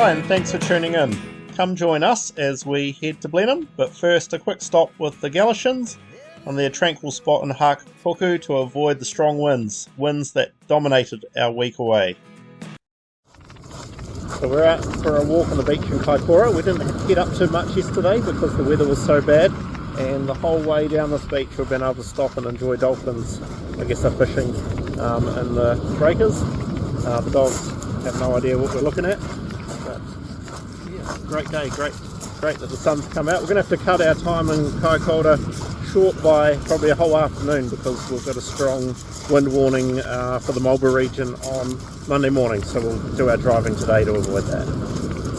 Hi, and thanks for tuning in. Come join us as we head to Blenheim, but first a quick stop with the Galicians on their tranquil spot in Hapuku to avoid the strong winds that dominated our week away. So we're out for a walk on the beach in Kaikoura. We didn't get up too much yesterday because the weather was so bad, and the whole way down this beach we've been able to stop and enjoy dolphins. I guess they're fishing in the breakers. The dogs have no idea what we're looking at, but yeah, great day, great that the sun's come out. We're going to have to cut our time in Kaikoura short by probably a whole afternoon because we've got a strong wind warning for the Malbrough region on Monday morning, so we'll do our driving today to avoid that.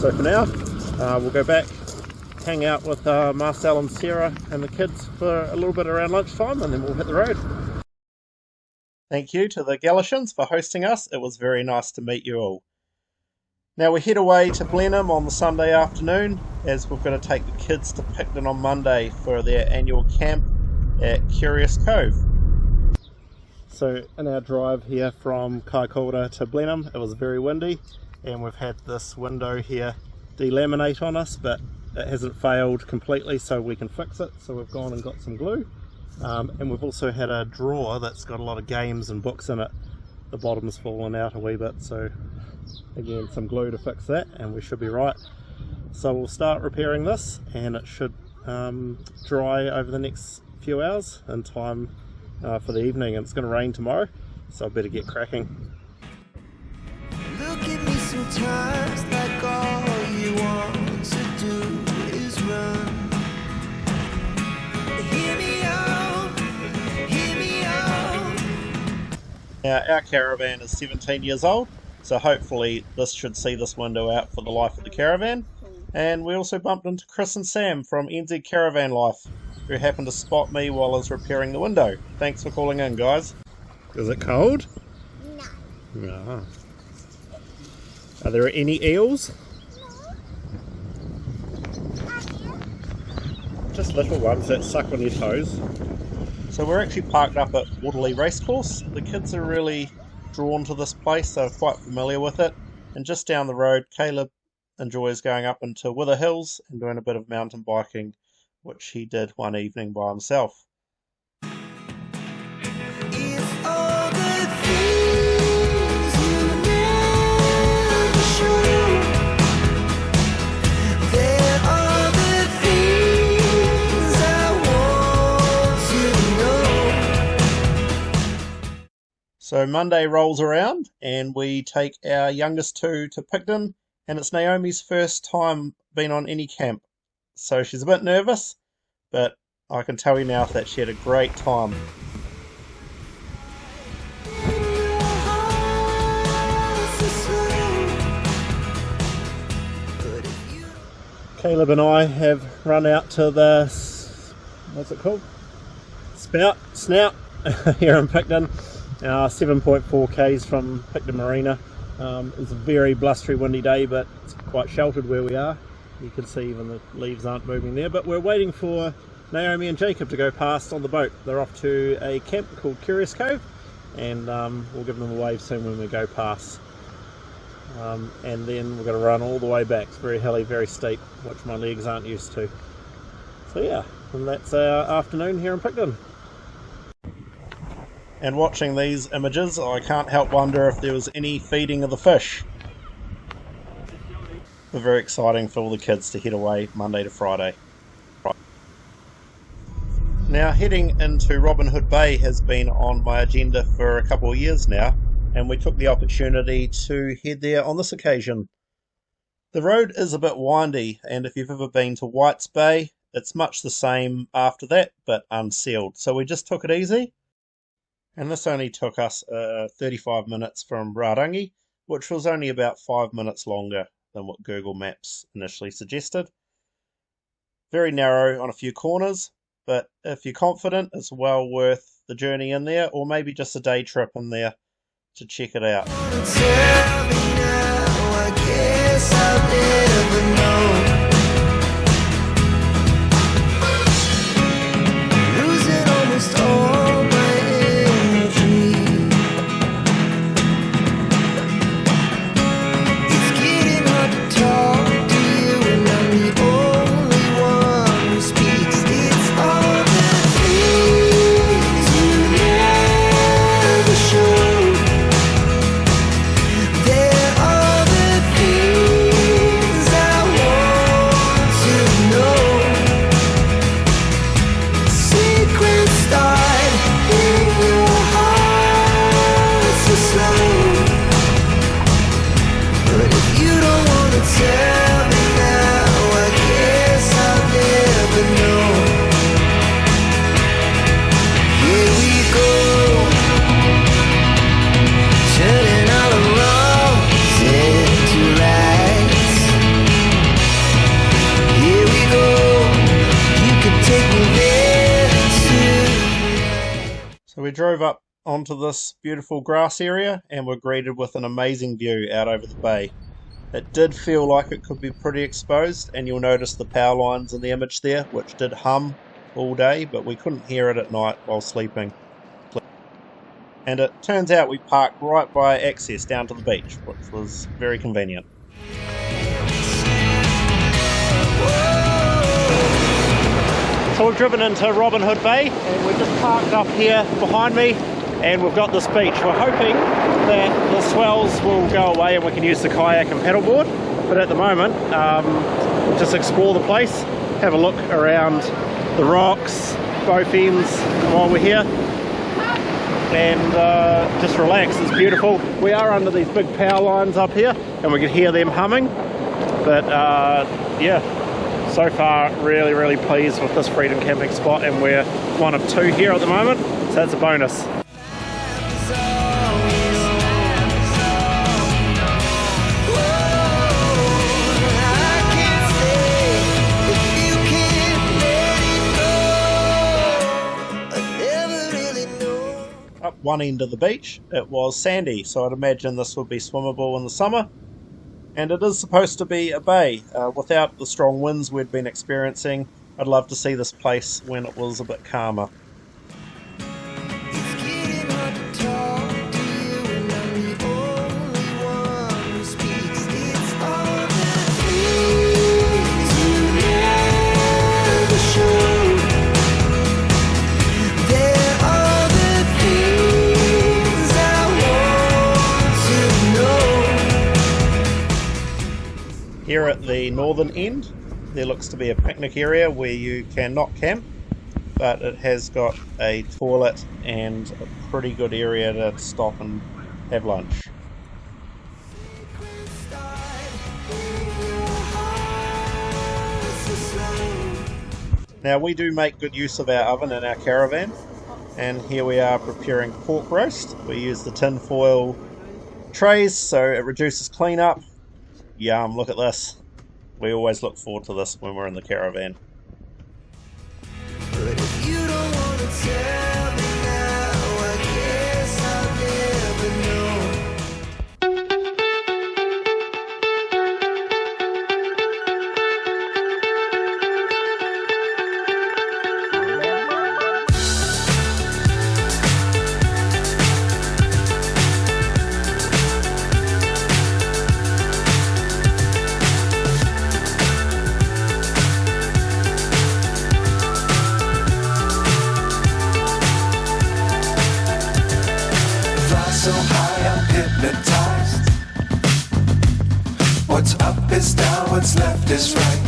So for now, we'll go back, hang out with Marcel and Sarah and the kids for a little bit around lunchtime, and then we'll hit the road. Thank you to the Galicians for hosting us. It was very nice to meet you all. Now we head away to Blenheim on the Sunday afternoon, as we're going to take the kids to Picton on Monday for their annual camp at Curious Cove. So in our drive here from Kaikoura to Blenheim, it was very windy, and we've had this window here de-laminate on us, but it hasn't failed completely, so we can fix it. So we've gone and got some glue, and we've also had a drawer that's got a lot of games and books in it. The bottom's fallen out a wee bit, so again some glue to fix that and we should be right. So we'll start repairing this, and it should dry over the next few hours in time for the evening, and it's going to rain tomorrow, so I better get cracking. Look at me sometimes like all you want to do is run. Hear me out, hear me out. Now our caravan is 17 years old, so hopefully this should see this window out for the life of the caravan. And we also bumped into Chris and Sam from NZ Caravan Life, who happened to spot me while I was repairing the window. Thanks for calling in, guys. Is it cold? No. No. Are there any eels? No. Just little ones that suck on your toes. So we're actually parked up at Waterley Racecourse. The kids are really drawn to this place, they're quite familiar with it. And just down the road, Caleb enjoys going up into Wither Hills and doing a bit of mountain biking, which he did one evening by himself. So Monday rolls around and we take our youngest two to Picton, and it's Naomi's first time being on any camp. So she's a bit nervous, but I can tell you now that she had a great time. Caleb and I have run out to the, what's it called? Snout here in Picton. 7.4 k's from Picton Marina. It's a very blustery, windy day, but it's quite sheltered where we are. You can see even the leaves aren't moving there, but we're waiting for Naomi and Jacob to go past on the boat. They're off to a camp called Curious Cove, and we'll give them a wave soon when we go past. And then we're going to run all the way back. It's very hilly, very steep, which my legs aren't used to. So yeah, and that's our afternoon here in Picton. And watching these images, I can't help wonder if there was any feeding of the fish. It's very exciting for all the kids to head away Monday to Friday. Now heading into Robin Hood Bay has been on my agenda for a couple of years now, and we took the opportunity to head there on this occasion. The road is a bit windy, and if you've ever been to Whites Bay, it's much the same after that, but unsealed. So we just took it easy. And this only took us 35 minutes from Rarangi, which was only about 5 minutes longer than what Google Maps initially suggested. Very narrow on a few corners, but if you're confident, it's well worth the journey in there, or maybe just a day trip in there to check it out. It's getting hard to talk. drove up onto this beautiful grass area and were greeted with an amazing view out over the bay. It did feel like it could be pretty exposed, and you'll notice the power lines in the image there, which did hum all day, but we couldn't hear it at night while sleeping. And it turns out we parked right by access down to the beach, which was very convenient. So we've driven into Robin Hood Bay and we're just parked up here behind me, and we've got this beach. We're hoping that the swells will go away and we can use the kayak and paddleboard, but at the moment we'll just explore the place, have a look around the rocks, both ends while we're here, and just relax. It's beautiful. We are under these big power lines up here and we can hear them humming, but yeah, so far really pleased with this freedom camping spot, and we're one of two here at the moment, so that's a bonus. Up one end of the beach it was sandy, so I'd imagine this would be swimmable in the summer, and it is supposed to be a bay. Without the strong winds we'd been experiencing, I'd love to see this place when it was a bit calmer. Here at the northern end there looks to be a picnic area where you cannot camp, but it has got a toilet and a pretty good area to stop and have lunch. Now we do make good use of our oven in our caravan, and here we are preparing pork roast. We use the tin foil trays so it reduces cleanup. Yum, look at this. We always look forward to this when we're in the caravan. But if you don't want to tell me now, I guess I'll never know. So high I'm hypnotized. What's up is down, what's left is right.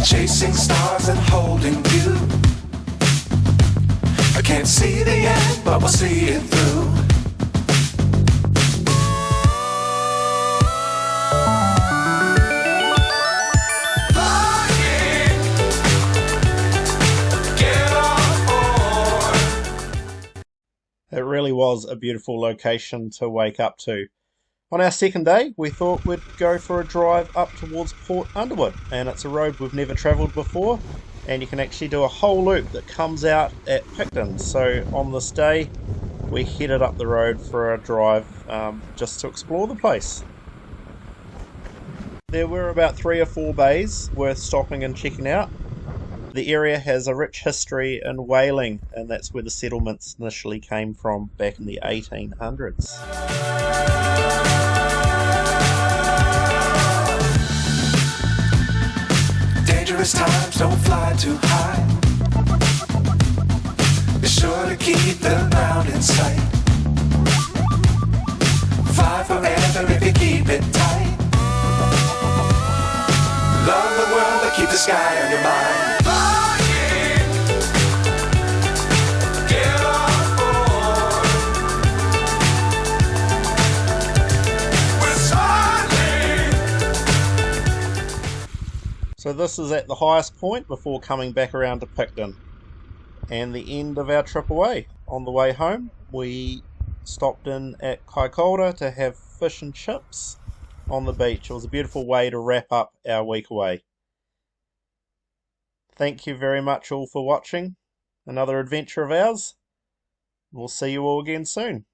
Chasing stars and holding you. I can't see the end, but we'll see it through. It really was a beautiful location to wake up to. On our second day, we thought we'd go for a drive up towards Port Underwood, and it's a road we've never travelled before, and you can actually do a whole loop that comes out at Picton. So on this day, we headed up the road for a drive just to explore the place. There were about 3 or 4 bays worth stopping and checking out. The area has a rich history in whaling, and that's where the settlements initially came from back in the 1800s. Dangerous times, don't fly too high. Be sure to keep the ground in sight. Fly forever if you keep it tight. Love the world, but keep the sky on your mind. So this is at the highest point before coming back around to Picton, and the end of our trip away. On the way home we stopped in at Kaikoura to have fish and chips on the beach. It was a beautiful way to wrap up our week away. Thank you very much all for watching. another adventure of ours. We'll see you all again soon.